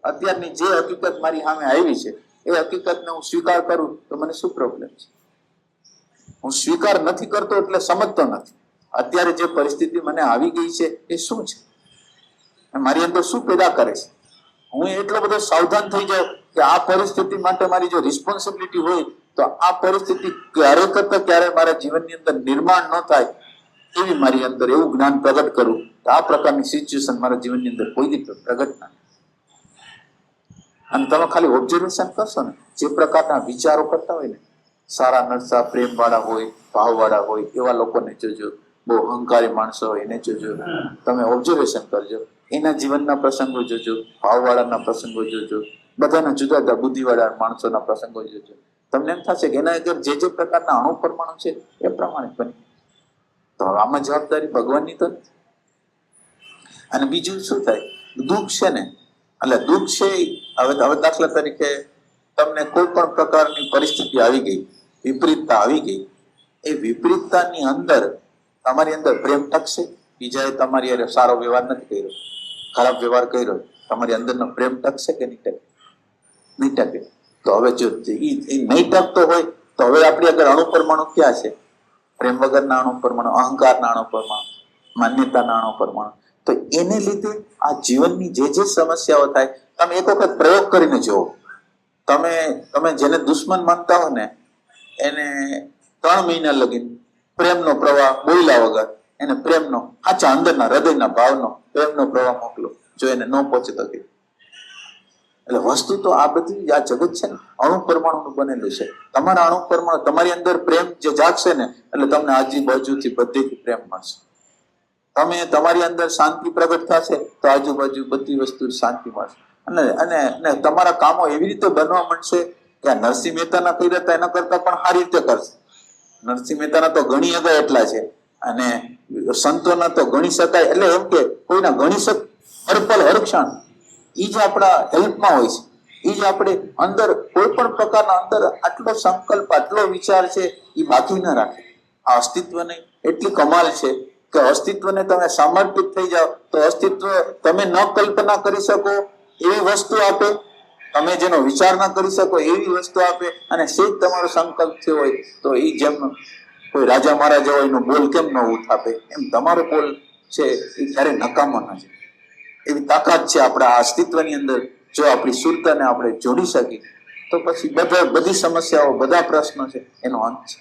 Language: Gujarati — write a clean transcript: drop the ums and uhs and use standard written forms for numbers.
અત્યારની જે હકીકત મારી સામે આવી છે એ હકીકતને હું સ્વીકાર કરું તો મને શું પ્રોબ્લેમ છે? હું સ્વીકાર નથી કરતો એટલે સમજતો નથી. અત્યારે જે પરિસ્થિતિ મને આવી ગઈ છે એ શું છે, મારી અંદર શું પેદા કરે છે? હું એટલો બધો સાવધાન થઈ જાઉં કે આ પરિસ્થિતિ માટે મારી જો રિસ્પોન્સિબિલિટી હોય તો આ પરિસ્થિતિ ક્યારે કરતા ક્યારે મારા જીવનની અંદર નિર્માણ ન થાય એવી મારી અંદર એવું જ્ઞાન પ્રગટ કરું તો આ પ્રકારની સિચ્યુએશન મારા જીવનની અંદર કોઈ દી પ્રગટ ના. અને તમે ખાલી ઓબ્ઝર્વેશન કરશો ને, જે પ્રકારના વિચારો કરતા હોય ને, સારા નરસા પ્રેમ વાળા હોય, ભાવ વાળા હોય એવા લોકોને જોજો, બહુ અહંકારી માણસો હોય એને જોજો. તમે ઓબ્ઝર્વેશન કરજો, એના જીવનના પ્રસંગો જોજો, ભાવવાળાના પ્રસંગો જોજો, બધાના જુદા જુદા બુદ્ધિવાળા માણસોના પ્રસંગો જોજો. તમને એમ થશે કે એના અંદર જે પ્રકારના અણુ પરમાણુ છે એ પ્રમાણે બની. તો આમાં જવાબદારી ભગવાનની તો નથી. અને બીજું શું થાય, દુઃખ છે ને, એટલે દુઃખ છે હવે દાખલા તરીકે તમને કોઈ પણ પ્રકારની પરિસ્થિતિ આવી ગઈ, વિપરીતતા આવી ગઈ, એ વિપરીતતાની અંદર તમારી અંદર પ્રેમ ટકશે? બીજાએ તમારી અરે સારો વ્યવહાર નથી કર્યો, ખરાબ વ્યવહાર કર્યો, તમારી અંદરનો પ્રેમ ટકશે કે નહીં ટકે? નહીં ટકે. તો હવે જો એ નહીં ટકતો હોય તો હવે આપણી આગળ અણુ પરમાણુ ક્યાં છે? પ્રેમ વગરના અણુ પરમાણુ, અહંકારના અણુ પરમાણુ, માન્યતાના અણુ પરમાણુ. તો એને લીધે આ જીવનની જે સમસ્યાઓ થાય, તમે એક વખત પ્રયોગ કરીને જુઓ. તમે જેને દુશ્મન માનતા હો ને એને 3 મહિના લગી પ્રેમનો પ્રવાહ બોલ્યા વગર એને પ્રેમનો આચા અંદરના હૃદયના ભાવનો પ્રેમનો પ્રવાહ મોકલો, જો એને ન પહોંચે તો. એટલે વસ્તુ તો આ બધી આ જગત છે ને અણુ પરમાણુનું બનેલું છે. તમારા અણુ પરમાણુ તમારી અંદર પ્રેમ જે જાગશે ને એટલે તમને આજુબાજુથી બધેથી પ્રેમ મળશે. તમે તમારી અંદર શાંતિ પ્રગટ થશે તો આજુબાજુ બધી વસ્તુ શાંતિ મળશે. અને તમારા કામો એવી રીતે બનવા માંડશે કે આ નરસિંહ મહેતાના કર્યા હતા એના કરતા પણ સારી રીતે કરશે. નરસિંહ મહેતાના તો ગણી શકાય એટલા છે, અને સંતોના તો ગણી શકાય. એટલે એમ કે કોઈના ગણી શક હરપલ હરક્ષણ એ જ આપણા હેલ્પમાં હોય છે. એ જ આપણે અંદર કોઈ પણ પ્રકારના અંદર આટલો સંકલ્પ, આટલો વિચાર છે એ બાકી ના રાખે. આ અસ્તિત્વને એટલી કમાલ છે કે અસ્તિત્વને તમે સમર્પિત થઈ જાઓ તો અસ્તિત્વ તમે ન કલ્પના કરી શકો એવી વસ્તુ આપે, તમે જેનો વિચાર ના કરી શકો એવી વસ્તુ આપે. અને સેજ તમારો સંકલ્પ થયો હોય તો એ જેમ કોઈ રાજા મહારાજા હોય એનો બોલ કેમ ન ઉઠાપે, એમ તમારો બોલ છે એ ક્યારે નકામો ના છે. એવી તાકાત છે આપણા અસ્તિત્વની અંદર. જો આપણી સુરતાને આપણે જોડી શકીએ તો પછી બધી સમસ્યાઓ, બધા પ્રશ્નો છે એનો અંત છે.